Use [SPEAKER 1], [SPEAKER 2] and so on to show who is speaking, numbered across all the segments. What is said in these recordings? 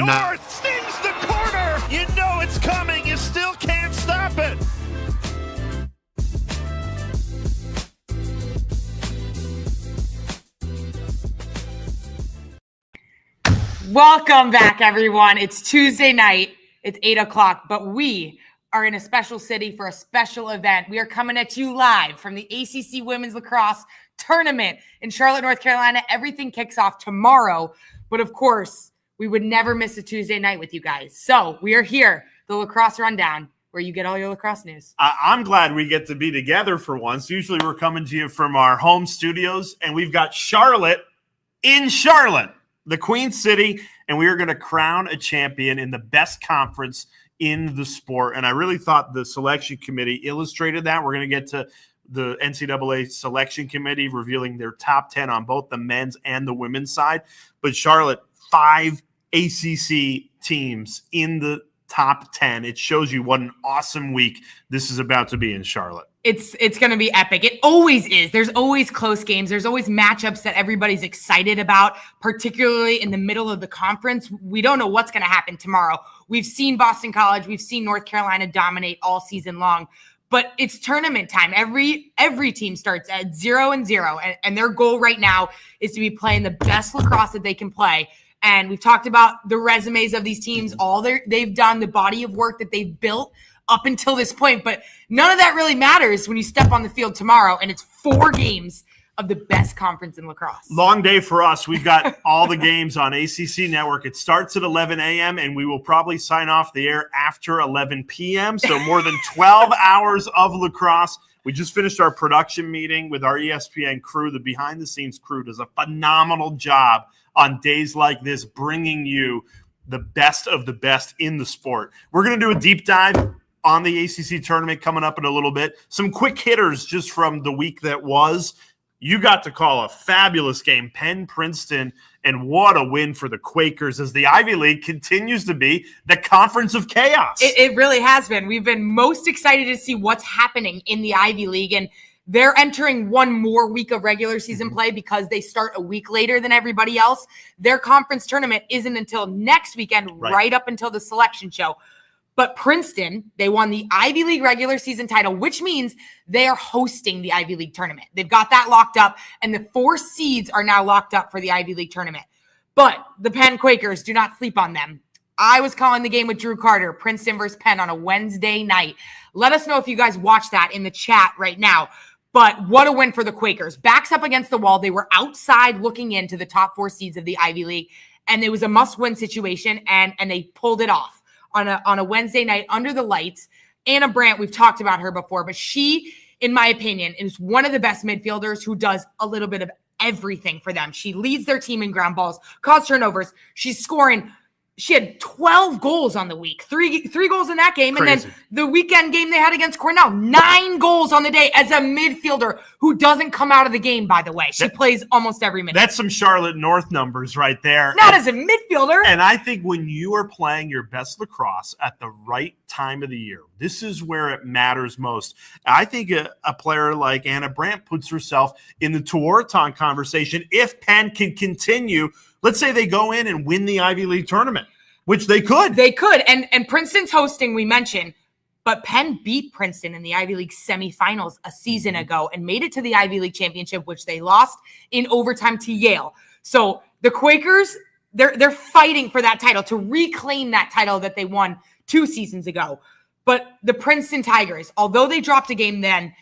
[SPEAKER 1] North stings the corner. You know it's coming. You still can't stop it.
[SPEAKER 2] Welcome back, everyone. It's Tuesday night. It's 8 o'clock, but we are in a special city for a special event. We are coming at you live from the ACC Women's Lacrosse Tournament in Charlotte, North Carolina. Everything kicks off tomorrow, but of course, we would never miss a Tuesday night with you guys. So we are here, the Lacrosse Rundown, where you get all your lacrosse news.
[SPEAKER 3] I'm glad we get to be together for once. Usually we're coming to you from our home studios, and we've got Charlotte in Charlotte, the Queen City, and we are going to crown a champion in the best conference in the sport. And I really thought the selection committee illustrated that. We're going to get to the NCAA selection committee revealing their top 10 on both the men's and the women's side. But Charlotte, 5 ACC teams in the top 10. It shows you what an awesome week this is about to be in Charlotte.
[SPEAKER 2] It's going to be epic. It always is. There's always close games. There's always matchups that everybody's excited about, particularly in the middle of the conference. We don't know what's going to happen tomorrow. We've seen Boston College. We've seen North Carolina dominate all season long, but it's tournament time. Every team starts at 0-0, and their goal right now is to be playing the best lacrosse that they can play. And we've talked about the resumes of these teams, all they've done, the body of work that they've built up until this point. But none of that really matters when you step on the field tomorrow, and it's 4 games of the best conference in lacrosse.
[SPEAKER 3] Long day for us. We've got all the games on ACC Network. It starts at 11 a.m., and we will probably sign off the air after 11 p.m., so more than 12 hours of lacrosse. We just finished our production meeting with our ESPN crew. The behind-the-scenes crew does a phenomenal job on days like this, bringing you the best of the best in the sport. We're going to do a deep dive on the ACC tournament coming up in a little bit. Some quick hitters just from the week that was. You got to call a fabulous game, Penn-Princeton, and what a win for the Quakers as the Ivy League continues to be the conference of chaos.
[SPEAKER 2] It really has been. We've been most excited to see what's happening in the Ivy League, and they're entering one more week of regular season play because they start a week later than everybody else. Their conference tournament isn't until next weekend, right up until the selection show. But Princeton, they won the Ivy League regular season title, which means they are hosting the Ivy League tournament. They've got that locked up, and the 4 seeds are now locked up for the Ivy League tournament. But the Penn Quakers, do not sleep on them. I was calling the game with Drew Carter, Princeton versus Penn, on a Wednesday night. Let us know if you guys watch that in the chat right now. But what a win for the Quakers. Backs up against the wall. They were outside looking into the top 4 seeds of the Ivy League, and it was a must-win situation, and they pulled it off on a Wednesday night under the lights. Anna Brandt, we've talked about her before, but she, in my opinion, is one of the best midfielders who does a little bit of everything for them. She leads their team in ground balls, causes turnovers. She's scoring. She had 12 goals on the week, three goals in that game. Crazy. And then the weekend game they had against Cornell, 9 goals on the day as a midfielder who doesn't come out of the game, by the way. She plays almost every minute.
[SPEAKER 3] That's some Charlotte North numbers right there.
[SPEAKER 2] Not as a midfielder.
[SPEAKER 3] And I think when you are playing your best lacrosse at the right time of the year, this is where it matters most. I think a player like Anna Brandt puts herself in the Tewaaraton conversation if Penn can continue. Let's say they go in and win the Ivy League tournament, which they could.
[SPEAKER 2] They could. And Princeton's hosting, we mentioned, but Penn beat Princeton in the Ivy League semifinals a season ago and made it to the Ivy League championship, which they lost in overtime to Yale. So the Quakers, they're fighting for that title, to reclaim that title that they won 2 seasons ago. But the Princeton Tigers, although they dropped a game then,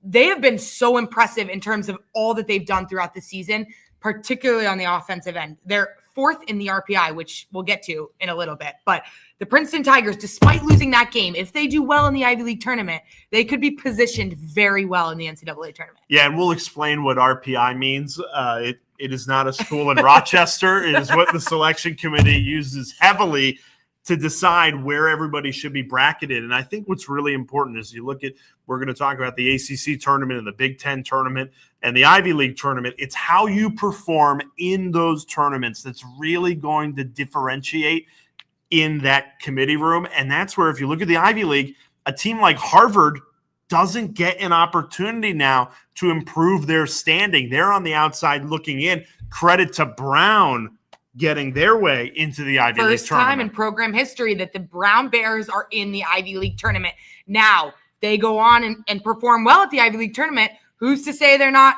[SPEAKER 2] they have been so impressive in terms of all that they've done throughout the season, particularly on the offensive end. They're 4th in the RPI, which we'll get to in a little bit. But the Princeton Tigers, despite losing that game, if they do well in the Ivy League tournament, they could be positioned very well in the NCAA tournament.
[SPEAKER 3] Yeah, and we'll explain what RPI means. It is not a school in Rochester. It is what the selection committee uses heavily to decide where everybody should be bracketed. And I think what's really important is you look at, we're going to talk about the ACC tournament and the Big Ten tournament and the Ivy League tournament. It's how you perform in those tournaments that's really going to differentiate in that committee room. And that's where, if you look at the Ivy League, a team like Harvard doesn't get an opportunity now to improve their standing. They're on the outside looking in. Credit to Brown getting their way into the Ivy League
[SPEAKER 2] First
[SPEAKER 3] tournament.
[SPEAKER 2] time in program history that the Brown Bears are in the Ivy League tournament. Now, they go on and perform well at the Ivy League tournament. Who's to say they're not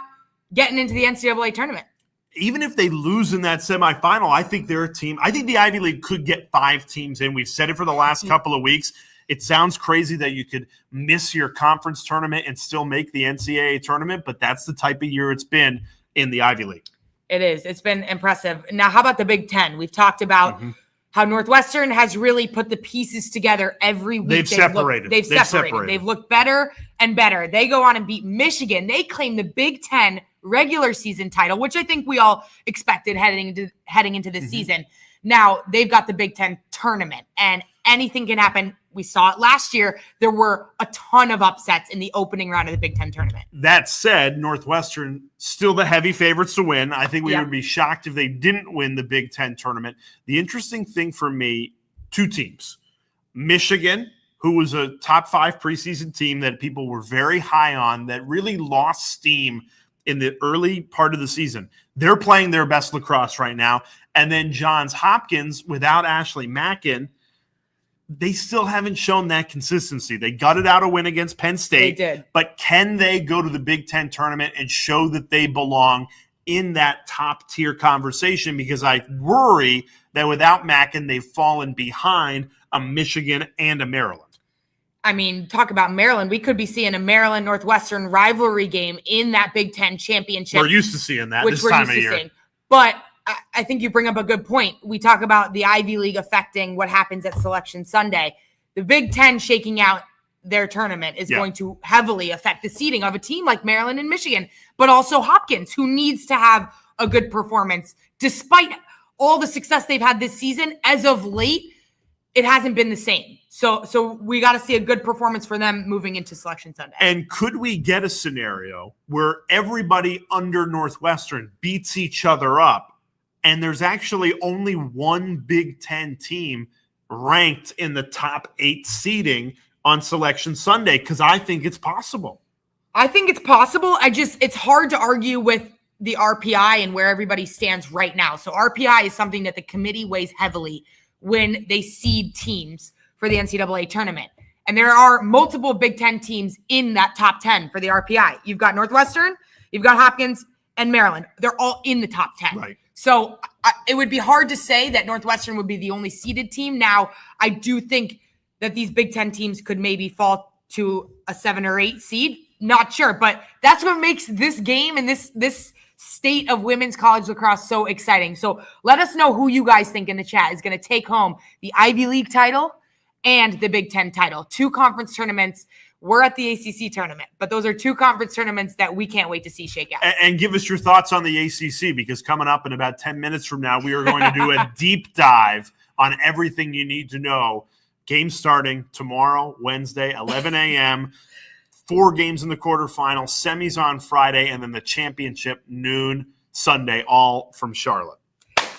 [SPEAKER 2] getting into the NCAA tournament?
[SPEAKER 3] Even if they lose in that semifinal, I think they're a team. I think the Ivy League could get 5 teams in. We've said it for the last couple of weeks. It sounds crazy that you could miss your conference tournament and still make the NCAA tournament, but that's the type of year it's been in the Ivy League.
[SPEAKER 2] It is. It's been impressive. Now, how about the Big Ten? We've talked about how Northwestern has really put the pieces together every week.
[SPEAKER 3] They've separated.
[SPEAKER 2] They've looked better and better. They go on and beat Michigan. They claim the Big Ten regular season title, which I think we all expected heading into the season. Now, they've got the Big Ten tournament, and anything can happen. We saw it last year. There were a ton of upsets in the opening round of the Big Ten tournament.
[SPEAKER 3] That said, Northwestern still the heavy favorites to win. I think we would be shocked if they didn't win the Big Ten tournament. The interesting thing for me, 2 teams. Michigan, who was a top 5 preseason team that people were very high on, that really lost steam in the early part of the season. They're playing their best lacrosse right now. And then Johns Hopkins, without Ashley Mackin, they still haven't shown that consistency. They gutted out a win against Penn State.
[SPEAKER 2] They did.
[SPEAKER 3] But can they go to the Big Ten tournament and show that they belong in that top-tier conversation? Because I worry that without Mackin, they've fallen behind a Michigan and a Maryland.
[SPEAKER 2] I mean, talk about Maryland. We could be seeing a Maryland-Northwestern rivalry game in that Big Ten championship.
[SPEAKER 3] We're used to seeing that this time of year.
[SPEAKER 2] But I think you bring up a good point. We talk about the Ivy League affecting what happens at Selection Sunday. The Big Ten shaking out their tournament is going to heavily affect the seeding of a team like Maryland and Michigan, but also Hopkins, who needs to have a good performance. Despite all the success they've had this season, as of late, it hasn't been the same. So we got to see a good performance for them moving into Selection Sunday.
[SPEAKER 3] And could we get a scenario where everybody under Northwestern beats each other up, and there's actually only one Big Ten team ranked in the top 8 seeding on Selection Sunday? Because I think it's possible.
[SPEAKER 2] I think it's possible. It's hard to argue with the RPI and where everybody stands right now. So RPI is something that the committee weighs heavily when they seed teams for the NCAA tournament. And there are multiple Big Ten teams in that top 10 for the RPI. You've got Northwestern, you've got Hopkins, and Maryland. They're all in the top 10.
[SPEAKER 3] Right.
[SPEAKER 2] So it would be hard to say that Northwestern would be the only seeded team. Now, I do think that these Big Ten teams could maybe fall to a 7 or 8 seed. Not sure, but that's what makes this game and this state of women's college lacrosse so exciting. So let us know who you guys think in the chat is going to take home the Ivy League title and the Big Ten title. 2 conference tournaments. We're at the ACC tournament, but those are 2 conference tournaments that we can't wait to see shake out.
[SPEAKER 3] And give us your thoughts on the ACC, because coming up in about 10 minutes from now, we are going to do a deep dive on everything you need to know. Game starting tomorrow, Wednesday, 11 a.m., 4 games in the quarterfinal, semis on Friday, and then the championship noon Sunday, all from Charlotte.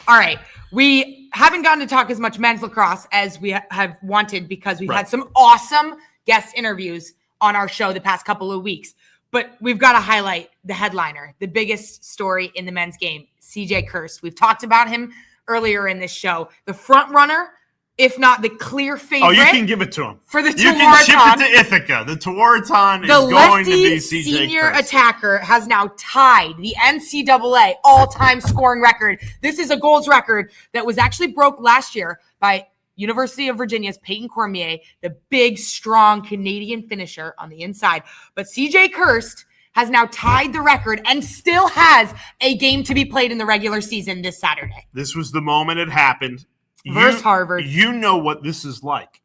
[SPEAKER 2] All right. We haven't gotten to talk as much men's lacrosse as we have wanted because we've had some awesome guest interviews on our show the past couple of weeks. But we've got to highlight the headliner, the biggest story in the men's game, CJ Kirst. We've talked about him earlier in this show. The front runner, if not the clear favorite.
[SPEAKER 3] Oh, you can give it to him.
[SPEAKER 2] For the
[SPEAKER 3] You
[SPEAKER 2] Tewaaraton.
[SPEAKER 3] can ship it to Ithaca. The Tewaaraton is going to be CJ
[SPEAKER 2] senior
[SPEAKER 3] Kirst.
[SPEAKER 2] attacker has now tied the NCAA all-time scoring record. This is a goals record that was actually broke last year by University of Virginia's Peyton Cormier, the big, strong Canadian finisher on the inside. But CJ Kirst has now tied the record and still has a game to be played in the regular season this Saturday.
[SPEAKER 3] This was the moment it happened.
[SPEAKER 2] Versus Harvard.
[SPEAKER 3] You know what this is like.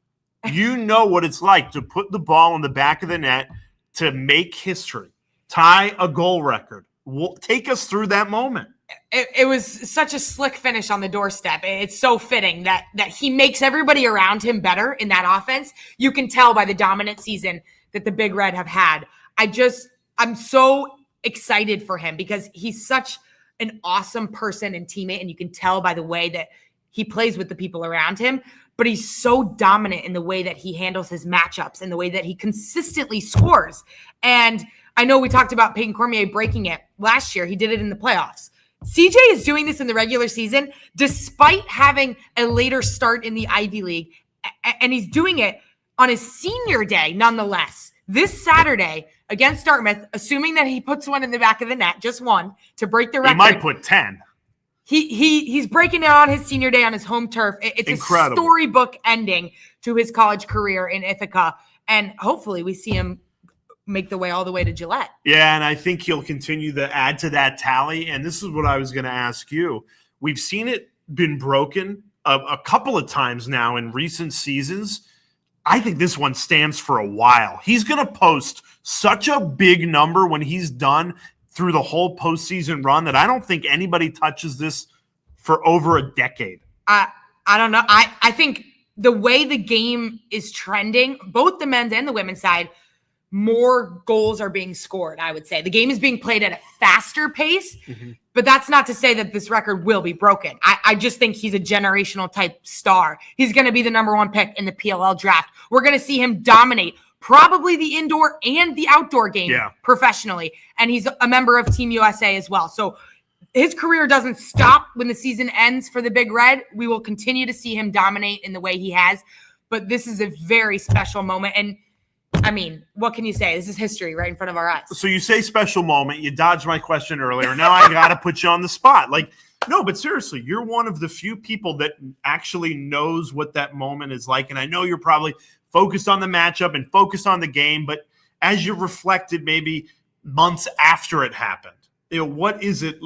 [SPEAKER 3] You know what it's like to put the ball in the back of the net to make history, tie a goal record. Take us through that moment.
[SPEAKER 2] It was such a slick finish on the doorstep. It's so fitting that he makes everybody around him better in that offense. You can tell by the dominant season that the Big Red have had. I'm so excited for him because he's such an awesome person and teammate, and you can tell by the way that he plays with the people around him, but he's so dominant in the way that he handles his matchups and the way that he consistently scores. And I know we talked about Peyton Cormier breaking it last year. He did it in the playoffs. CJ is doing this in the regular season despite having a later start in the Ivy League, and he's doing it on his senior day nonetheless. This Saturday against Dartmouth, assuming that he puts one in the back of the net, just one, to break the record.
[SPEAKER 3] He might put 10.
[SPEAKER 2] He's breaking it on his senior day on his home turf. It's incredible. A storybook ending to his college career in Ithaca, and hopefully we see him make the way all the way to Gillette.
[SPEAKER 3] Yeah, and I think he'll continue to add to that tally. And this is what I was going to ask you. We've seen it been broken a couple of times now in recent seasons. I think this one stands for a while. He's going to post such a big number when he's done through the whole postseason run that I don't think anybody touches this for over a decade.
[SPEAKER 2] I don't know. I think the way the game is trending, both the men's and the women's side, more goals are being scored, I would say. The game is being played at a faster pace, but that's not to say that this record will be broken. I just think he's a generational type star. He's going to be the number one pick in the PLL draft. We're going to see him dominate probably the indoor and the outdoor game professionally, and he's a member of Team USA as well. So his career doesn't stop when the season ends for the Big Red. We will continue to see him dominate in the way he has, but this is a very special moment. And I mean, what can you say? This is history right in front of our eyes.
[SPEAKER 3] So you say special moment. You dodged my question earlier. Now I got to put you on the spot. No, but seriously, you're one of the few people that actually knows what that moment is like. And I know you're probably focused on the matchup and focused on the game. But as you reflected maybe months after it happened, what is it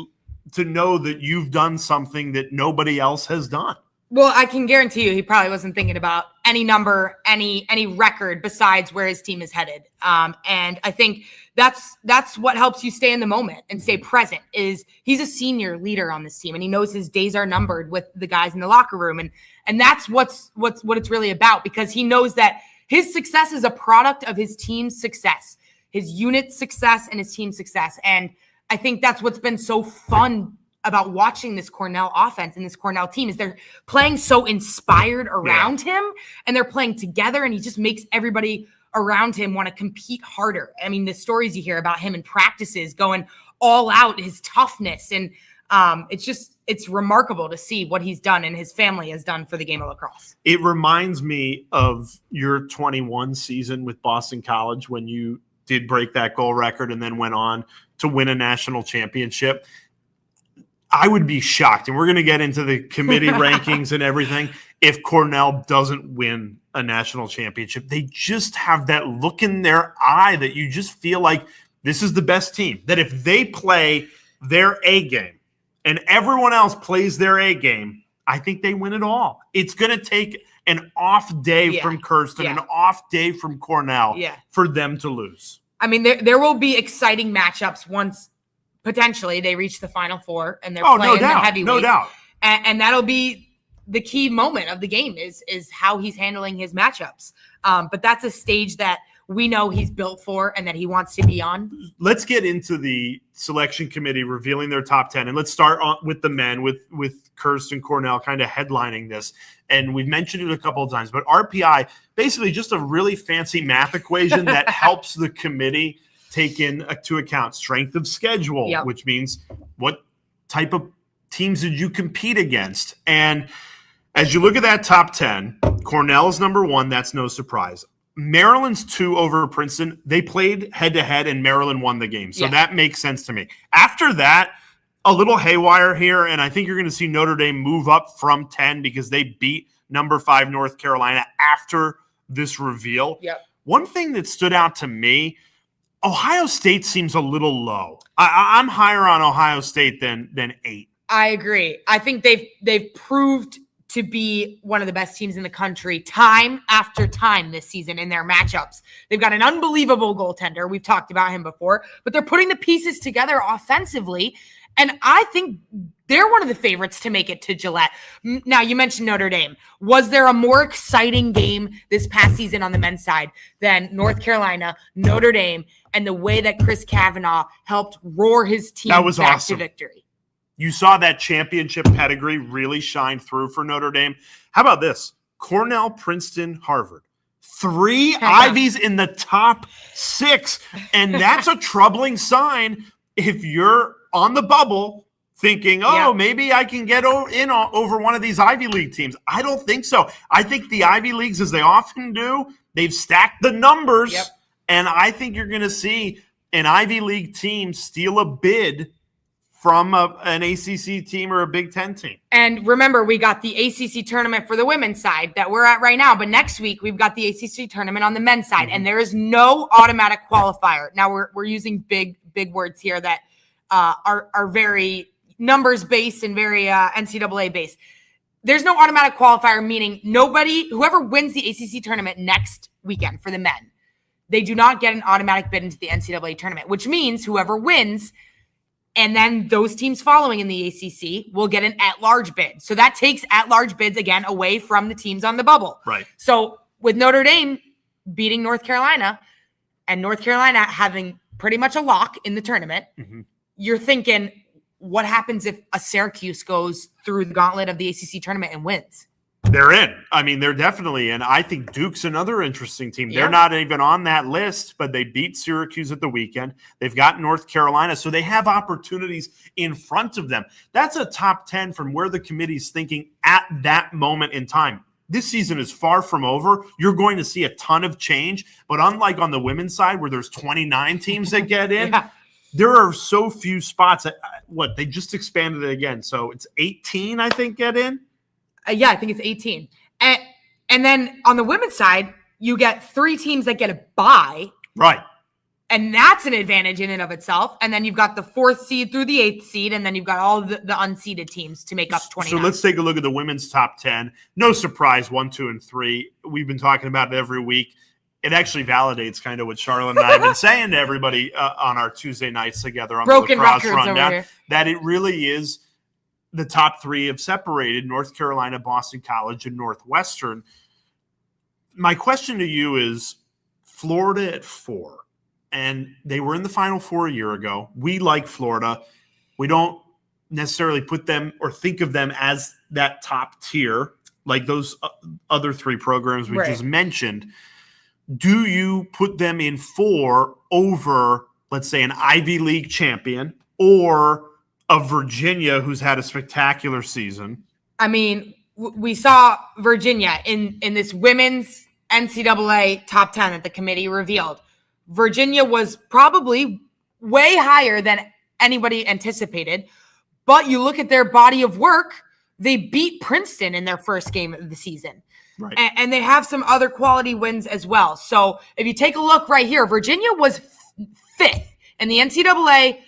[SPEAKER 3] to know that you've done something that nobody else has done?
[SPEAKER 2] Well, I can guarantee you he probably wasn't thinking about any number, any record besides where his team is headed. And I think that's what helps you stay in the moment and stay present. Is he's a senior leader on this team, and he knows his days are numbered with the guys in the locker room, and that's what it's really about, because he knows that his success is a product of his team's success, his unit's success, and his team's success. And I think that's what's been so fun about watching this Cornell offense and this Cornell team is they're playing so inspired around him, and they're playing together, and he just makes everybody around him want to compete harder. I mean, the stories you hear about him in practices going all out, his toughness, and it's remarkable to see what he's done and his family has done for the game of lacrosse.
[SPEAKER 3] It reminds me of your 21 season with Boston College when you did break that goal record and then went on to win a national championship. I would be shocked, and we're going to get into the committee rankings and everything, if Cornell doesn't win a national championship. They just have that look in their eye that you just feel like this is the best team, that if they play their A game and everyone else plays their A game, I think they win it all. It's going to take an off day from Kirsten, an off day from Cornell for them to lose.
[SPEAKER 2] I mean, there will be exciting matchups once potentially they reach the Final Four and they're playing the heavyweights.
[SPEAKER 3] No doubt.
[SPEAKER 2] And that'll be the key moment of the game is how he's handling his matchups. But that's a stage that we know he's built for and that he wants to be on.
[SPEAKER 3] Let's get into the selection committee revealing their top 10. And let's start with the men, with Kirsten Cornell kind of headlining this. And we've mentioned it a couple of times, but RPI, basically just a really fancy math equation that helps the committee take into account strength of schedule, which means what type of teams did you compete against? And as you look at that top 10, Cornell is number 1. That's no surprise. Maryland's 2 over Princeton. They played head-to-head, and Maryland won the game. So that makes sense to me. After that, a little haywire here, and I think you're going to see Notre Dame move up from 10 because they beat number 5 North Carolina after this reveal. One thing that stood out to me, Ohio State seems a little low. I'm higher on Ohio State than 8.
[SPEAKER 2] I agree. I think they've proved to be one of the best teams in the country time after time this season in their matchups. They've got an unbelievable goaltender. We've talked about him before, but they're putting the pieces together offensively, and I think they're one of the favorites to make it to Gillette. Now, you mentioned Notre Dame. Was there a more exciting game this past season on the men's side than North Carolina, Notre Dame, and the way that Chris Kavanaugh helped roar his team back to victory?
[SPEAKER 3] You saw that championship pedigree really shine through for Notre Dame. How about this? Cornell, Princeton, Harvard. 3 Ivies in the top 6. And that's a troubling sign if you're on the bubble thinking, maybe I can get over one of these Ivy League teams. I don't think so. I think the Ivy Leagues, as they often do, they've stacked the numbers, and I think you're going to see an Ivy League team steal a bid from an ACC team or a Big Ten team.
[SPEAKER 2] And remember, we got the ACC tournament for the women's side that we're at right now, but next week we've got the ACC tournament on the men's side, and there is no automatic qualifier. Now we're using big words here that are very numbers based and very NCAA based. There's no automatic qualifier, meaning whoever wins the ACC tournament next weekend for the men, they do not get an automatic bid into the NCAA tournament, which means whoever wins and then those teams following in the ACC will get an at-large bid. So that takes at-large bids again away from the teams on the bubble.
[SPEAKER 3] Right.
[SPEAKER 2] So with Notre Dame beating North Carolina and North Carolina having pretty much a lock in the tournament, you're thinking, what happens if a Syracuse goes through the gauntlet of the ACC tournament and wins?
[SPEAKER 3] They're in. I mean, they're definitely in. I think Duke's another interesting team. They're not even on that list, but they beat Syracuse at the weekend. They've got North Carolina, so they have opportunities in front of them. That's a top 10 from where the committee's thinking at that moment in time. This season is far from over. You're going to see a ton of change, but unlike on the women's side where there's 29 teams that get in, there are so few spots. They just expanded it again. So it's 18, I think, get in.
[SPEAKER 2] I think it's 18. And then on the women's side, you get 3 teams that get a bye.
[SPEAKER 3] Right.
[SPEAKER 2] And that's an advantage in and of itself. And then you've got the 4th seed through the 8th seed, and then you've got all the unseeded teams to make up 29.
[SPEAKER 3] So let's take a look at the women's top 10. No surprise, 1, 2, and 3. We've been talking about it every week. It actually validates kind of what Charlotte and I have been saying to everybody on our Tuesday nights together on
[SPEAKER 2] Broken
[SPEAKER 3] the Lacrosse
[SPEAKER 2] records
[SPEAKER 3] Rundown,
[SPEAKER 2] over here.
[SPEAKER 3] that it really is the top 3 have separated: North Carolina, Boston College, and Northwestern. My question to you is Florida at 4, and they were in the Final Four a year ago. We like Florida. We don't necessarily put them or think of them as that top tier like those other 3 programs we just mentioned. Do you put them in 4 over, let's say, an Ivy League champion or a Virginia who's had a spectacular season?
[SPEAKER 2] I mean, we saw Virginia in this women's NCAA top 10 that the committee revealed. Virginia was probably way higher than anybody anticipated, but you look at their body of work, they beat Princeton in their first game of the season.
[SPEAKER 3] Right.
[SPEAKER 2] And they have some other quality wins as well. So if you take a look right here, Virginia was 5th in the NCAA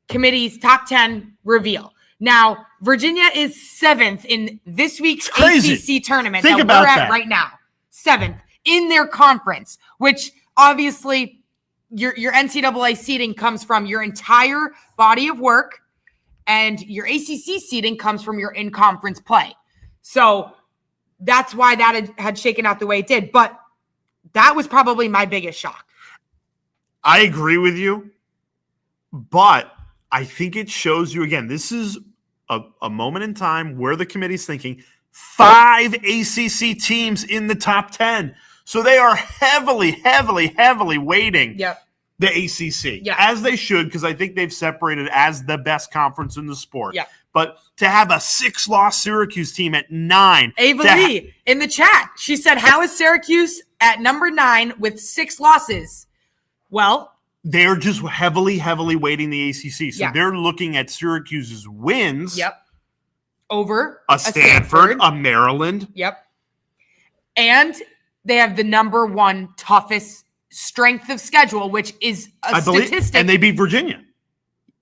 [SPEAKER 2] committee's top 10 reveal. Now, Virginia is 7th in this week's ACC tournament
[SPEAKER 3] Think
[SPEAKER 2] that
[SPEAKER 3] about
[SPEAKER 2] we're at
[SPEAKER 3] that.
[SPEAKER 2] right now. 7th in their conference, which obviously your NCAA seeding comes from your entire body of work, and your ACC seeding comes from your in-conference play. So that's why that had shaken out the way it did. But that was probably my biggest shock.
[SPEAKER 3] I agree with you, but I think it shows you, again, this is a moment in time where the committee's thinking 5 ACC teams in the top 10. So they are heavily weighting the ACC, as they should, because I think they've separated as the best conference in the sport.
[SPEAKER 2] Yeah.
[SPEAKER 3] But to have a 6-loss Syracuse team at 9.
[SPEAKER 2] Ava Lee in the chat, she said, how is Syracuse at number 9 with 6 losses? Well,
[SPEAKER 3] they're just heavily weighting the ACC. So they're looking at Syracuse's wins.
[SPEAKER 2] Over
[SPEAKER 3] a Stanford, a Maryland.
[SPEAKER 2] And they have the number 1 toughest strength of schedule, which is a statistic.
[SPEAKER 3] And they beat Virginia.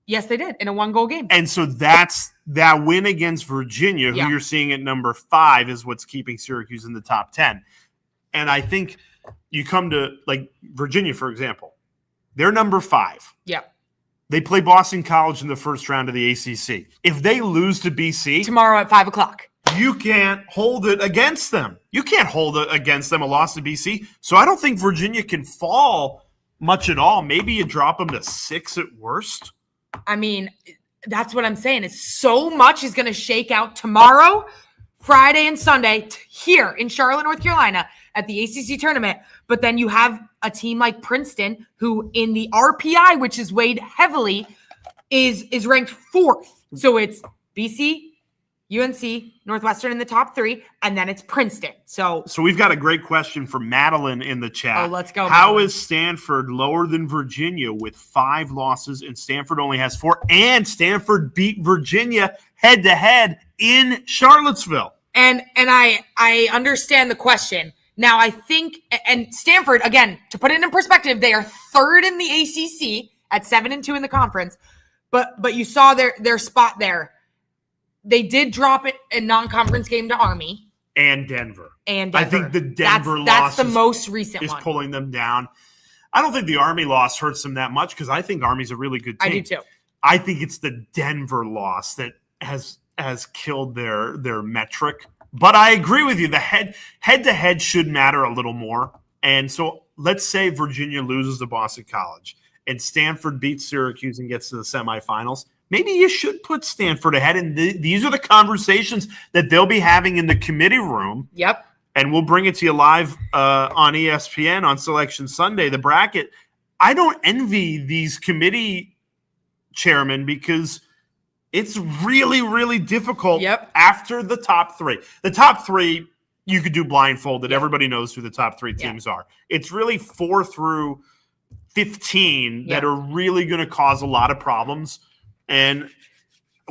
[SPEAKER 2] Yes, they did, in a 1-goal game.
[SPEAKER 3] And so that's that win against Virginia, who you're seeing at number 5, is what's keeping Syracuse in the top 10. And I think you come to, like, Virginia, for example. They're number 5. They play Boston College in the first round of the ACC. If they lose to BC
[SPEAKER 2] tomorrow at 5:00,
[SPEAKER 3] you can't hold it against them. You can't hold it against them, a loss to BC. So I don't think Virginia can fall much at all. Maybe you drop them to 6 at worst.
[SPEAKER 2] I mean, that's what I'm saying, is so much is going to shake out tomorrow, Friday, and Sunday here in Charlotte, North Carolina at the ACC tournament. But then you have a team like Princeton, who in the RPI, which is weighed heavily, is ranked 4th. So it's BC, UNC, Northwestern in the top 3, and then it's Princeton. So
[SPEAKER 3] we've got a great question for Madeline in the chat.
[SPEAKER 2] Oh, let's go.
[SPEAKER 3] How
[SPEAKER 2] Madeline.
[SPEAKER 3] is Stanford lower than Virginia with 5 losses, and Stanford only has 4? And Stanford beat Virginia head-to-head in Charlottesville.
[SPEAKER 2] And I understand the question. Now, I think, and Stanford, again, to put it in perspective, they are 3rd in the ACC at 7-2 in the conference. But you saw their spot there. They did drop it in non-conference game to Army.
[SPEAKER 3] And Denver.
[SPEAKER 2] I
[SPEAKER 3] think the Denver loss
[SPEAKER 2] that's the most recent
[SPEAKER 3] is
[SPEAKER 2] one.
[SPEAKER 3] pulling them down. I don't think the Army loss hurts them that much because I think Army's a really good team.
[SPEAKER 2] I do too.
[SPEAKER 3] I think it's the Denver loss that has killed their metric. But I agree with you. The head-to-head should matter a little more. And so let's say Virginia loses to Boston College and Stanford beats Syracuse and gets to the semifinals. Maybe you should put Stanford ahead. And these are the conversations that they'll be having in the committee room.
[SPEAKER 2] Yep.
[SPEAKER 3] And we'll bring it to you live on ESPN on Selection Sunday, the bracket. I don't envy these committee chairmen because it's really, really difficult after the top 3. The top 3, you could do blindfolded. Everybody knows who the top 3 teams are. It's really 4 through 15 that are really going to cause a lot of problems. And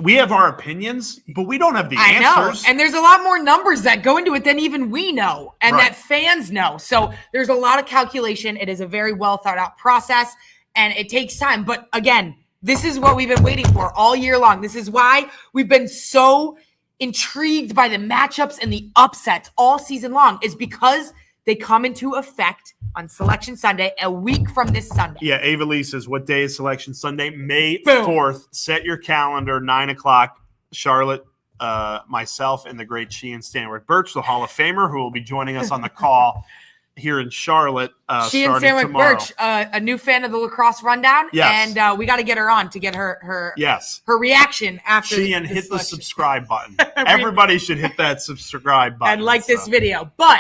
[SPEAKER 3] we have our opinions, but we don't have the answers.
[SPEAKER 2] Know. And there's a lot more numbers that go into it than even we know and that fans know. So there's a lot of calculation. It is a very well thought out process and it takes time. But again, this is what we've been waiting for all year long. This is why we've been so intrigued by the matchups and the upsets all season long, is because they come into effect on Selection Sunday, a week from this Sunday.
[SPEAKER 3] Yeah, Ava Lee says, what day is Selection Sunday? May
[SPEAKER 2] Boom.
[SPEAKER 3] 4th. Set your calendar, 9 o'clock. Charlotte, myself, and the great Sheehan Stanwyck Birch, the Hall of Famer, who will be joining us on the call here in Charlotte
[SPEAKER 2] Sheehan Stanwyck Birch, a new fan of the Lacrosse Rundown.
[SPEAKER 3] Yes.
[SPEAKER 2] And we got to get her on to get her reaction after
[SPEAKER 3] Sheehan, hit the subscribe button. Everybody should hit that subscribe button.
[SPEAKER 2] And like this video. But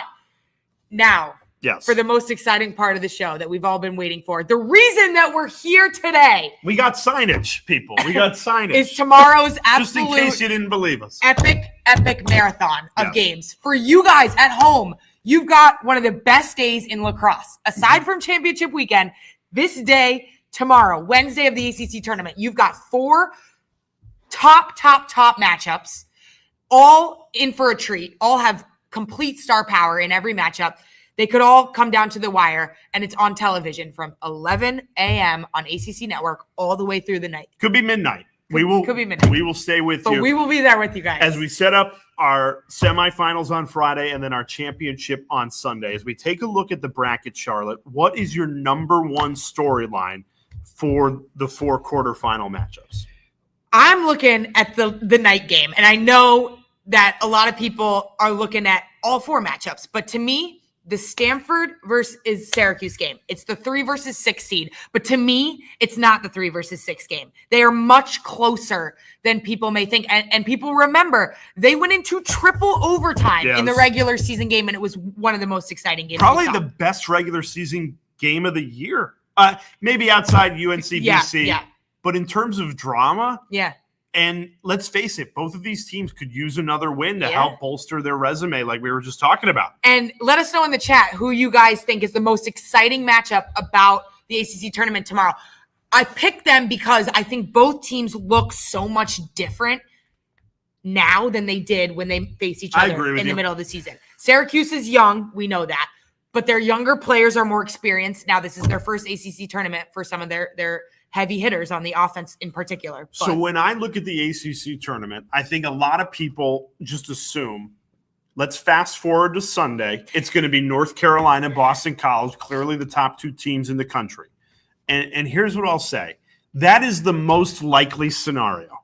[SPEAKER 2] now,
[SPEAKER 3] yes,
[SPEAKER 2] for the most exciting part of the show that we've all been waiting for. The reason that we're here today.
[SPEAKER 3] We got signage, people. We got signage.
[SPEAKER 2] Is tomorrow's absolute,
[SPEAKER 3] just in case you didn't believe us,
[SPEAKER 2] epic marathon of games. For you guys at home, you've got one of the best days in lacrosse. Aside from championship weekend, this day, tomorrow, Wednesday of the ACC tournament, you've got 4 top matchups, all in for a treat, all have complete star power in every matchup. They could all come down to the wire, and it's on television from 11 a.m. on ACC Network all the way through the night.
[SPEAKER 3] Could be midnight.
[SPEAKER 2] Could be midnight.
[SPEAKER 3] We will stay with you.
[SPEAKER 2] But we will be there with you guys.
[SPEAKER 3] As we set up our semifinals on Friday and then our championship on Sunday. As we take a look at the bracket, Charlotte, what is your number 1 storyline for the 4 quarterfinal matchups? I'm
[SPEAKER 2] looking at the night game, and I know that a lot of people are looking at all 4 matchups. But to me, the Stanford versus Syracuse game, it's the 3 versus 6 seed. But to me, it's not the 3 versus 6 game. They are much closer than people may think. And people remember, they went into triple overtime in the regular season game, and it was one of the most exciting games.
[SPEAKER 3] Probably the best regular season game of the year. Maybe outside UNC BC.
[SPEAKER 2] Yeah.
[SPEAKER 3] But in terms of drama,
[SPEAKER 2] yeah.
[SPEAKER 3] And let's face it, both of these teams could use another win to help bolster their resume like we were just talking about.
[SPEAKER 2] And let us know in the chat who you guys think is the most exciting matchup about the ACC tournament tomorrow. I picked them because I think both teams look so much different now than they did when they face each other in the middle of the season. Syracuse is young, we know that, but their younger players are more experienced. Now this is their first ACC tournament for some of their heavy hitters on the offense in particular.
[SPEAKER 3] So when I look at the ACC tournament, I think a lot of people just assume, let's fast forward to Sunday. It's going to be North Carolina, Boston College, clearly the top 2 teams in the country. And here's what I'll say. That is the most likely scenario.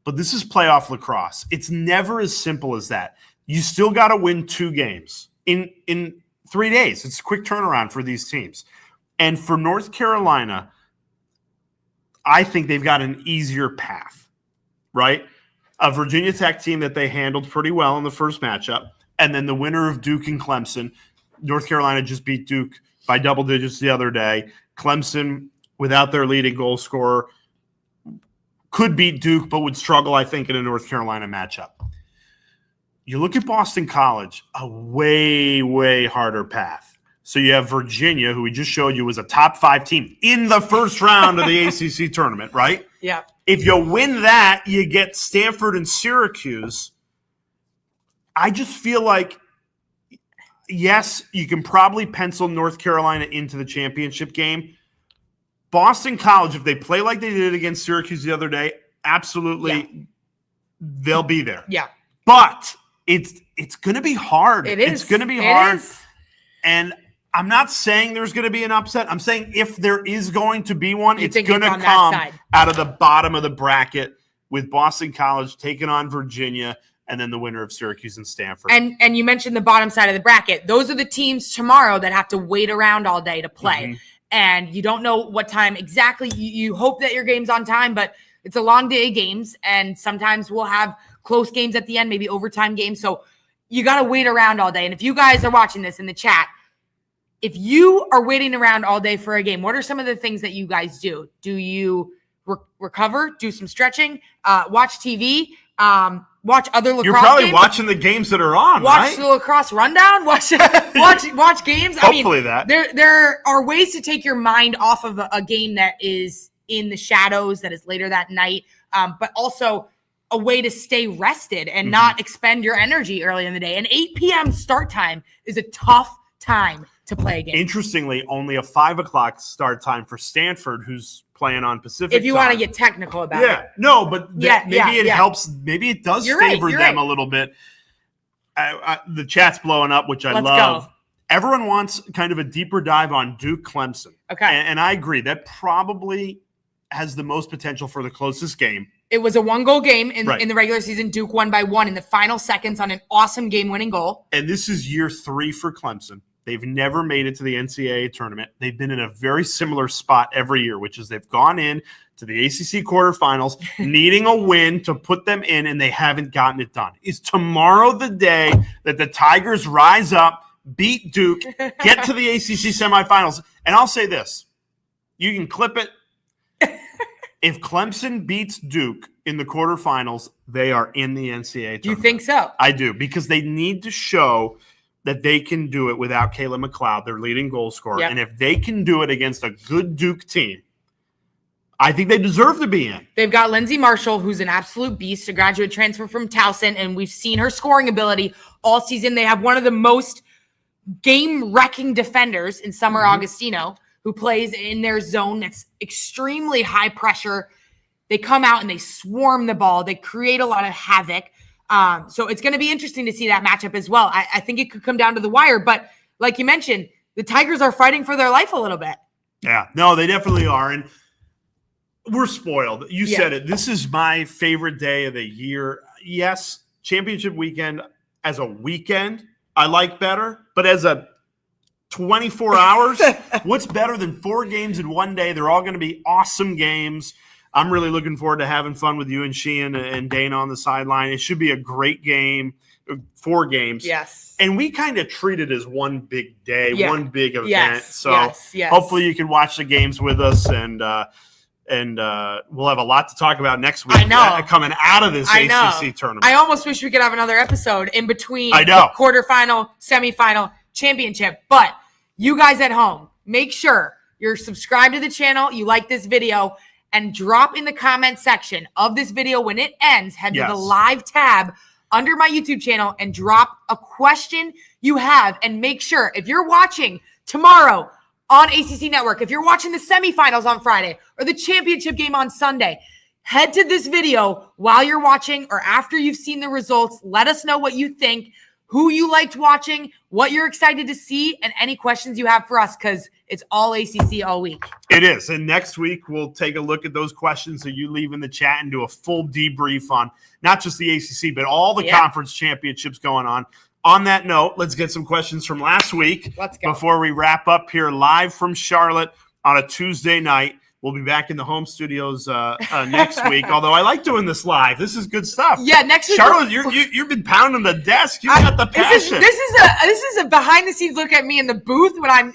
[SPEAKER 3] But this is playoff lacrosse. It's never as simple as that. You still got to win 2 games in 3 days. It's a quick turnaround for these teams. And for North Carolina, I think they've got an easier path, right? A Virginia Tech team that they handled pretty well in the first matchup, and then the winner of Duke and Clemson. North Carolina just beat Duke by double digits the other day. Clemson, without their leading goal scorer, could beat Duke, but would struggle, I think, in a North Carolina matchup. You look at Boston College, a way, way harder path. So you have Virginia, who we just showed you was a top 5 team in the first round of the ACC tournament, right?
[SPEAKER 2] Yeah.
[SPEAKER 3] If you win that, you get Stanford and Syracuse. I just feel like, yes, you can probably pencil North Carolina into the championship game. Boston College, if they play like they did against Syracuse the other day, absolutely, they'll be there.
[SPEAKER 2] Yeah.
[SPEAKER 3] But it's going to be hard.
[SPEAKER 2] It is.
[SPEAKER 3] It's going to be hard. And I'm not saying there's going to be an upset. I'm saying if there is going to be one, it's going to come out of the bottom of the bracket with Boston College taking on Virginia and then the winner of Syracuse and Stanford.
[SPEAKER 2] And you mentioned the bottom side of the bracket. Those are the teams tomorrow that have to wait around all day to play. Mm-hmm. And you don't know what time exactly. You hope that your game's on time, but it's a long day of games. And sometimes we'll have close games at the end, maybe overtime games. So you got to wait around all day. And if you guys are watching this in the chat, if you are waiting around all day for a game, what are some of the things that you guys do? Do you recover, do some stretching, watch TV, watch other lacrosse games?
[SPEAKER 3] You're probably watching the games that are on,
[SPEAKER 2] watch the lacrosse rundown, watch games.
[SPEAKER 3] Hopefully that.
[SPEAKER 2] There are ways to take your mind off of a game that is in the shadows, that is later that night, but also a way to stay rested and not expend your energy early in the day. An 8 p.m. start time is a tough time to play a game.
[SPEAKER 3] Interestingly, only a 5 o'clock start time for Stanford, who's playing on Pacific
[SPEAKER 2] if you
[SPEAKER 3] time.
[SPEAKER 2] Want to get technical about it.
[SPEAKER 3] No, but maybe it helps. Maybe it does favor them a little bit. The chat's blowing up, which I love. Go. Everyone wants kind of a deeper dive on Duke Clemson.
[SPEAKER 2] Okay.
[SPEAKER 3] And I agree. That probably has the most potential for the closest game.
[SPEAKER 2] It was a 1-goal game in the regular season. Duke won by 1 in the final seconds on an awesome game-winning goal.
[SPEAKER 3] And this is year 3 for Clemson. They've never made it to the NCAA tournament. They've been in a very similar spot every year, which is they've gone in to the ACC quarterfinals, needing a win to put them in, and they haven't gotten it done. Is tomorrow the day that the Tigers rise up, beat Duke, get to the ACC semifinals? And I'll say this. You can clip it. If Clemson beats Duke in the quarterfinals, they are in the NCAA tournament.
[SPEAKER 2] You think so?
[SPEAKER 3] I do, because they need to show that they can do it without Caleb McLeod, their leading goal scorer. Yep. And if they can do it against a good Duke team, I think they deserve to be in.
[SPEAKER 2] They've got Lindsay Marshall, who's an absolute beast, a graduate transfer from Towson, and we've seen her scoring ability all season. They have one of the most game-wrecking defenders in Summer Augustino, who plays in their zone that's extremely high pressure. They come out and they swarm the ball. They create a lot of havoc. So it's going to be interesting to see that matchup as well. I think it could come down to the wire, but like you mentioned, the Tigers are fighting for their life a little bit.
[SPEAKER 3] Yeah, no, they definitely are. And we're spoiled. You said it. This is my favorite day of the year. Yes, championship weekend as a weekend, I like better, but as a 24 hours, what's better than 4 games in one day? They're all going to be awesome games. I'm really looking forward to having fun with you and Sheehan and Dana on the sideline. It should be a great game, 4 games.
[SPEAKER 2] Yes.
[SPEAKER 3] And we kind of treat it as one big day, one big event.
[SPEAKER 2] Yes.
[SPEAKER 3] So hopefully you can watch the games with us, and we'll have a lot to talk about next week.
[SPEAKER 2] I know.
[SPEAKER 3] Coming out of this ACC tournament.
[SPEAKER 2] I almost wish we could have another episode in between
[SPEAKER 3] the
[SPEAKER 2] quarterfinal, semifinal, championship. But you guys at home, make sure you're subscribed to the channel, you like this video, and drop in the comment section of this video when it ends. Head to the live tab under my YouTube channel and drop a question you have. And make sure, if you're watching tomorrow on ACC Network, if you're watching the semifinals on Friday or the championship game on Sunday, head to this video while you're watching or after you've seen the results. Let us know what you think, who you liked watching, what you're excited to see, and any questions you have for us, because it's all ACC all week.
[SPEAKER 3] It is. And next week, we'll take a look at those questions that you leave in the chat and do a full debrief on not just the ACC, but all the conference championships going on. On that note, let's get some questions from last week.
[SPEAKER 2] Let's go.
[SPEAKER 3] Before we wrap up here live from Charlotte on a Tuesday night. We'll be back in the home studios next week. Although I like doing this live. This is good stuff.
[SPEAKER 2] Yeah, next week.
[SPEAKER 3] Charlotte, you've been pounding the desk. You got the passion.
[SPEAKER 2] This is a behind the scenes look at me in the booth when I'm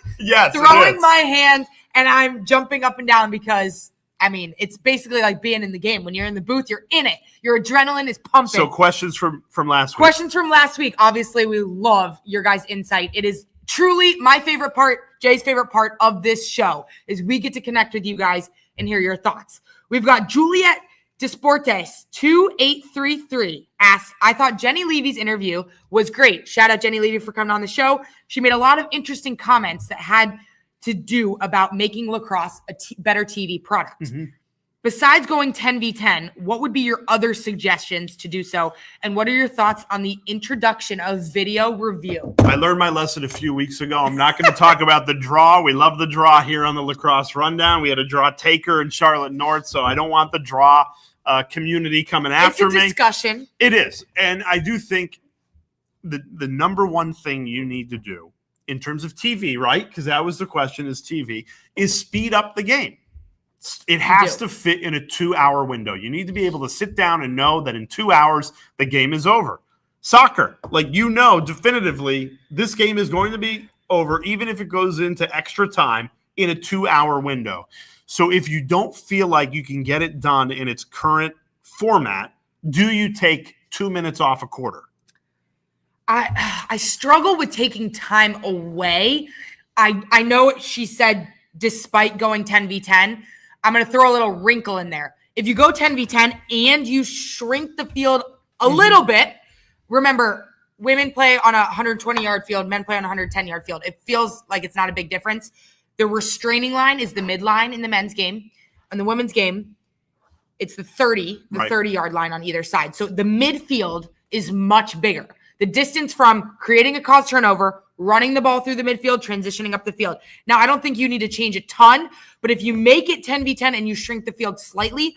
[SPEAKER 2] throwing my hands and I'm jumping up and down because I mean, it's basically like being in the game. When you're in the booth, you're in it. Your adrenaline is pumping.
[SPEAKER 3] So questions from last week.
[SPEAKER 2] Questions from last week. Obviously, we love your guys' insight. It is truly my favorite part, Jay's favorite part of this show, is we get to connect with you guys and hear your thoughts. We've got Juliet Desportes 2833 asks, I thought Jenny Levy's interview was great. Shout out Jenny Levy for coming on the show. She made a lot of interesting comments that had to do about making lacrosse a better TV product. Mm-hmm. Besides going 10v10, what would be your other suggestions to do so? And what are your thoughts on the introduction of video review?
[SPEAKER 3] I learned my lesson a few weeks ago. I'm not going to talk about the draw. We love the draw here on the Lacrosse Rundown. We had a draw taker in Charlotte North, so I don't want the draw community coming after me.
[SPEAKER 2] It's a discussion.
[SPEAKER 3] It is. And I do think the number one thing you need to do in terms of TV, right? Because that was the question, is TV, is speed up the game. It has to fit in a 2-hour window. You need to be able to sit down and know that in 2 hours, the game is over. Soccer, definitively, this game is going to be over, even if it goes into extra time, in a 2-hour window. So if you don't feel like you can get it done in its current format, do you take 2 minutes off a quarter?
[SPEAKER 2] I struggle with taking time away. I know she said despite going 10v10, I'm going to throw a little wrinkle in there. If you go 10v10 and you shrink the field a little bit, remember, women play on a 120-yard field, men play on a 110-yard field. It feels like it's not a big difference. The restraining line is the midline in the men's game. In the women's game, it's the 30-yard line on either side. So the midfield is much bigger. The distance from creating a cause turnover, running the ball through the midfield, transitioning up the field. Now, I don't think you need to change a ton, but if you make it 10v10 and you shrink the field slightly,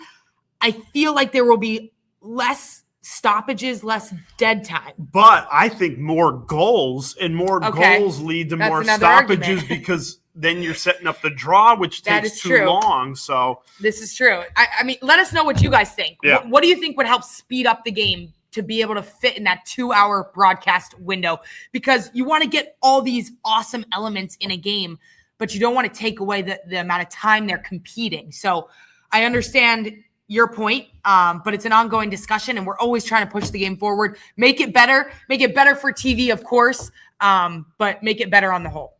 [SPEAKER 2] I feel like there will be less stoppages, less dead time.
[SPEAKER 3] But I think more goals and more goals lead to more stoppages because then you're setting up the draw, which takes too long. So
[SPEAKER 2] this is true. I mean, let us know what you guys think.
[SPEAKER 3] Yeah.
[SPEAKER 2] What do you think would help speed up the game to be able to fit in that 2-hour broadcast window? Because you want to get all these awesome elements in a game, but you don't want to take away the amount of time they're competing. So I understand your point, but it's an ongoing discussion, and we're always trying to push the game forward. Make it better for TV, of course, but make it better on the whole.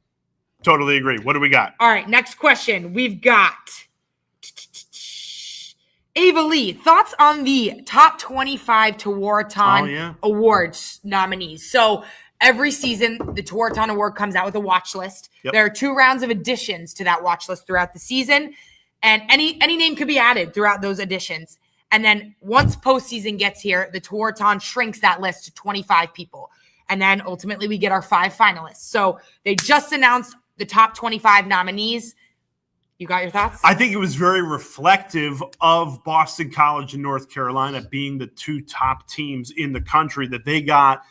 [SPEAKER 3] Totally agree. What do we got?
[SPEAKER 2] All right, next question. We've got Ava Lee, thoughts on the top 25 Tewaaraton Awards nominees. So every season, the Tewaaraton Award comes out with a watch list. Yep. There are 2 rounds of additions to that watch list throughout the season, and any name could be added throughout those additions. And then once postseason gets here, the Tewaaraton shrinks that list to 25 people. And then ultimately we get our 5 finalists. So they just announced the top 25 nominees. You got your thoughts?
[SPEAKER 3] I think it was very reflective of Boston College and North Carolina being the 2 top teams in the country, that they got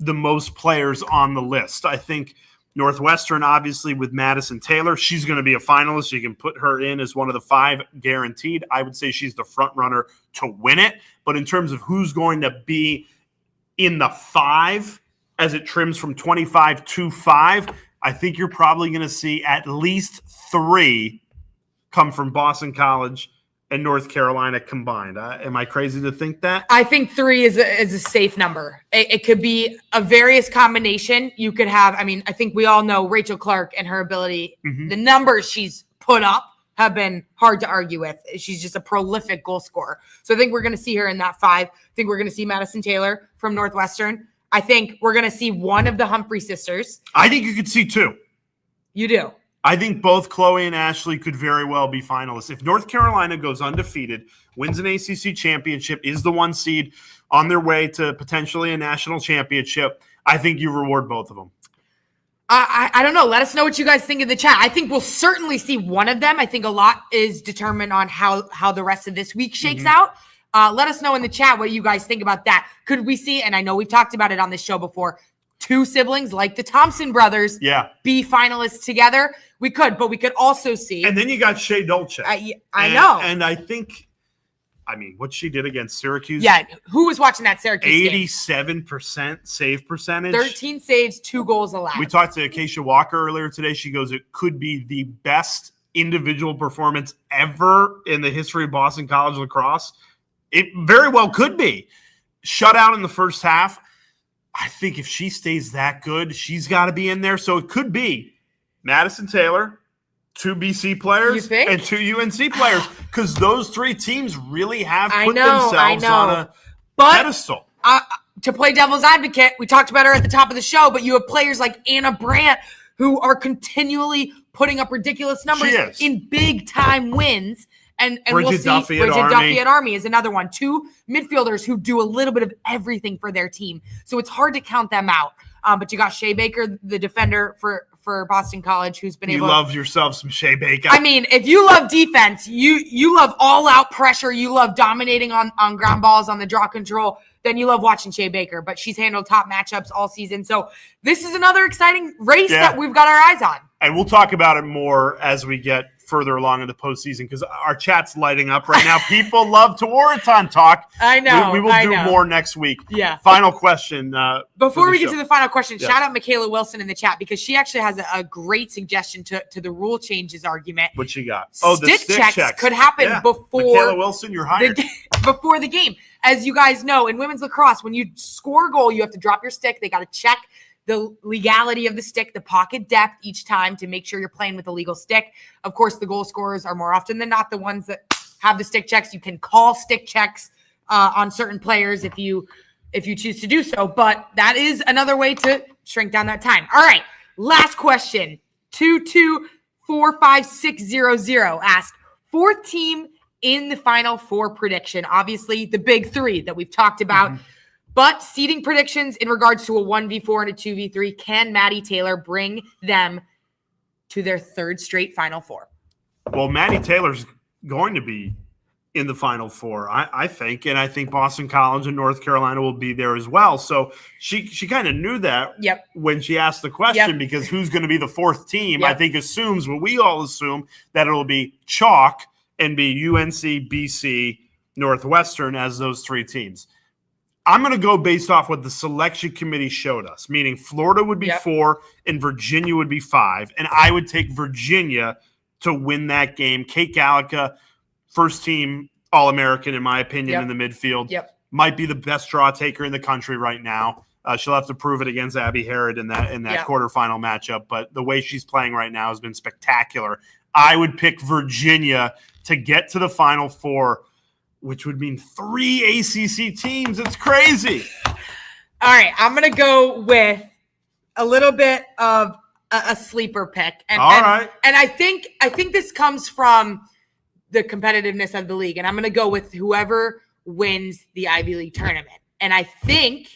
[SPEAKER 3] the most players on the list. I think Northwestern, obviously, with Madison Taylor, she's going to be a finalist. You can put her in as one of the 5 guaranteed. I would say she's the front runner to win it. But in terms of who's going to be in the 5 as it trims from 25 to 5, I think you're probably going to see at least 3 come from Boston College and North Carolina combined. Am I crazy to think that?
[SPEAKER 2] I think 3 is a safe number. It could be a various combination. You could have, I think we all know Rachel Clark and her ability. Mm-hmm. The numbers she's put up have been hard to argue with. She's just a prolific goal scorer. So I think we're going to see her in that 5. I think we're going to see Madison Taylor from Northwestern. I think we're going to see one of the Humphrey sisters.
[SPEAKER 3] I think you could see 2.
[SPEAKER 2] You do?
[SPEAKER 3] I think both Chloe and Ashley could very well be finalists. If North Carolina goes undefeated, wins an ACC championship, is the 1 seed on their way to potentially a national championship, I think you reward both of them.
[SPEAKER 2] I don't know. Let us know what you guys think in the chat. I think we'll certainly see one of them. I think a lot is determined on how the rest of this week shakes out. Let us know in the chat what you guys think about that. Could we see, and I know we've talked about it on this show before, 2 siblings like the Thompson brothers be finalists together? We could, but we could also see.
[SPEAKER 3] And then you got Shea Dolce.
[SPEAKER 2] I know.
[SPEAKER 3] And I think, what she did against Syracuse.
[SPEAKER 2] Yeah, who was watching that Syracuse
[SPEAKER 3] 87% save percentage.
[SPEAKER 2] 13 saves, 2 goals allowed.
[SPEAKER 3] We talked to Acacia Walker earlier today. She goes, it could be the best individual performance ever in the history of Boston College lacrosse? It very well could be. Shutout in the first half. I think if she stays that good, she's got to be in there. So it could be Madison Taylor, 2 BC players, and 2 UNC players, because those 3 teams really have put themselves on a pedestal.
[SPEAKER 2] To play devil's advocate, we talked about her at the top of the show, but you have players like Anna Brandt who are continually putting up ridiculous numbers in big-time wins. And we'll see. Bridget Duffy at Army is another one. 2 midfielders who do a little bit of everything for their team. So it's hard to count them out. But you got Shea Baker, the defender for Boston College, who's been able to –
[SPEAKER 3] You love yourself some Shea Baker.
[SPEAKER 2] I mean, if you love defense, you love all-out pressure, you love dominating on ground balls, on the draw control, then you love watching Shea Baker. But she's handled top matchups all season. So this is another exciting race that we've got our eyes on.
[SPEAKER 3] And we'll talk about it more as we get further along in the postseason, because our chat's lighting up right now. People love Tewaaraton talk.
[SPEAKER 2] I know.
[SPEAKER 3] We will do more next week.
[SPEAKER 2] Yeah.
[SPEAKER 3] Final question.
[SPEAKER 2] Before we get to the final question, shout out Michaela Wilson in the chat, because she actually has a great suggestion to the rule changes argument.
[SPEAKER 3] What she got?
[SPEAKER 2] The stick checks could happen before.
[SPEAKER 3] Michaela Wilson, you're hired.
[SPEAKER 2] Before the game. As you guys know, in women's lacrosse, when you score a goal, you have to drop your stick. They got to check the legality of the stick, the pocket depth each time to make sure you're playing with a legal stick. Of course, the goal scorers are more often than not the ones that have the stick checks. You can call stick checks on certain players if you choose to do so, but that is another way to shrink down that time. All right, last question. 2245600 asked, 4th team in the Final Four prediction. Obviously, the big 3 that we've talked about. Mm-hmm. But seeding predictions in regards to a 1v4 and a 2v3, can Maddie Taylor bring them to their 3rd straight Final Four?
[SPEAKER 3] Well, Maddie Taylor's going to be in the Final Four, I think. And I think Boston College and North Carolina will be there as well. So she kind of knew that when she asked the question, because who's going to be the 4th team, I think assumes what we all assume, that it'll be chalk and be UNC, BC, Northwestern as those 3 teams. I'm going to go based off what the selection committee showed us, meaning Florida would be 4 and Virginia would be 5. And I would take Virginia to win that game. Kate Gallica, first team All-American, in my opinion, in the midfield. Might be the best draw taker in the country right now. She'll have to prove it against Abby Harrod in that quarterfinal matchup. But the way she's playing right now has been spectacular. I would pick Virginia to get to the Final Four, which would mean 3 ACC teams. It's crazy.
[SPEAKER 2] All right, I'm going to go with a little bit of a sleeper pick. And I think this comes from the competitiveness of the league. And I'm going to go with whoever wins the Ivy League tournament. And I think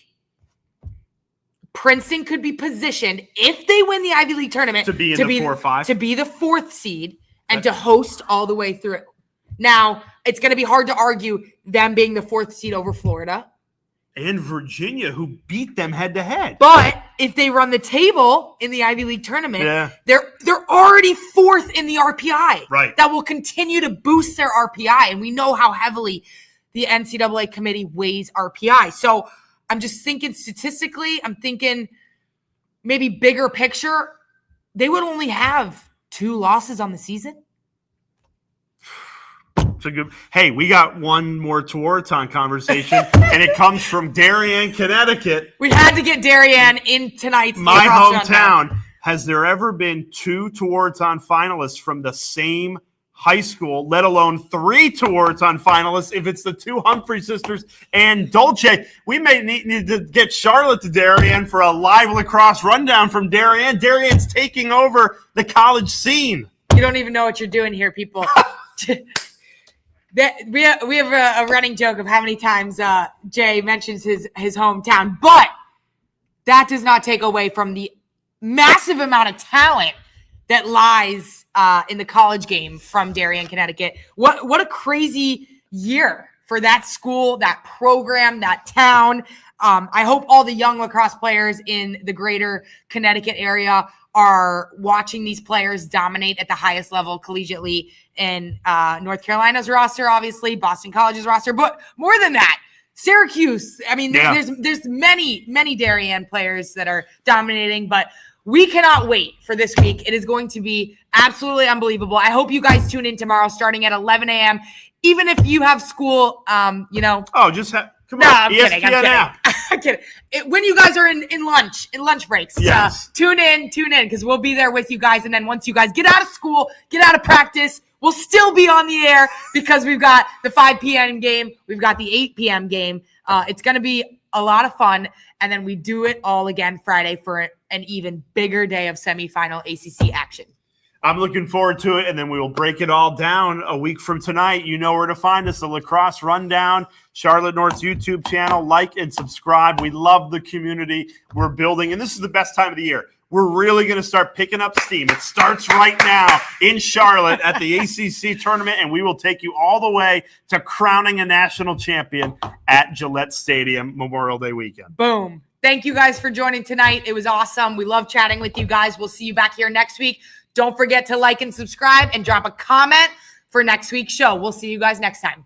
[SPEAKER 2] Princeton could be positioned, if they win the Ivy League tournament,
[SPEAKER 3] to be in the 4-5.
[SPEAKER 2] To be the 4th seed and to host all the way through. Now, it's going to be hard to argue them being the 4th seed over Florida.
[SPEAKER 3] And Virginia, who beat them head-to-head.
[SPEAKER 2] But if they run the table in the Ivy League tournament, they're already 4th in the RPI.
[SPEAKER 3] Right.
[SPEAKER 2] That will continue to boost their RPI. And we know how heavily the NCAA committee weighs RPI. So I'm just thinking statistically, I'm thinking maybe bigger picture, they would only have 2 losses on the season.
[SPEAKER 3] Hey, we got one more Tewaaraton conversation, and it comes from Darien, Connecticut.
[SPEAKER 2] We had to get Darien in tonight's
[SPEAKER 3] my hometown. Has there ever been 2 Tewaaraton finalists from the same high school, let alone 3 Tewaaraton finalists if it's the 2 Humphrey sisters and Dolce? We may need to get Charlotte to Darien for a live lacrosse rundown from Darien. Darien's taking over the college scene.
[SPEAKER 2] You don't even know what you're doing here, people. We have a running joke of how many times Jay mentions his hometown, but that does not take away from the massive amount of talent that lies in the college game from Darien, Connecticut. What a crazy year for that school, that program, that town. I hope all the young lacrosse players in the greater Connecticut area are watching these players dominate at the highest level collegiately in North Carolina's roster, obviously, Boston College's roster, but more than that, Syracuse. I mean, there's many Darien players that are dominating, but We cannot wait for this week. It is going to be absolutely unbelievable. I hope you guys tune in tomorrow starting at 11 a.m. Even if you have school,
[SPEAKER 3] Oh, come
[SPEAKER 2] no,
[SPEAKER 3] on.
[SPEAKER 2] I'm
[SPEAKER 3] ESPN
[SPEAKER 2] kidding.
[SPEAKER 3] app.
[SPEAKER 2] I'm kidding. When you guys are in lunch breaks,
[SPEAKER 3] Yes.
[SPEAKER 2] tune in because we'll be there with you guys. And then once you guys get out of school, get out of practice, we'll still be on the air because we've got the 5 p.m. game. We've got the 8 p.m. game. It's going to be a lot of fun. And then we do it all again Friday for an even bigger day of semifinal ACC action.
[SPEAKER 3] I'm looking forward to it, and then we will break it all down a week from tonight. You know where to find us, the Lacrosse Rundown, Charlotte North's YouTube channel. Like and subscribe. We love the community we're building, and this is the best time of the year. We're really going to start picking up steam. It starts right now in Charlotte at the ACC tournament, and we will take you all the way to crowning a national champion at Gillette Stadium Memorial Day weekend.
[SPEAKER 2] Boom. Thank you guys for joining tonight. It was awesome. We love chatting with you guys. We'll see you back here next week. Don't forget to like and subscribe and drop a comment for next week's show. We'll see you guys next time.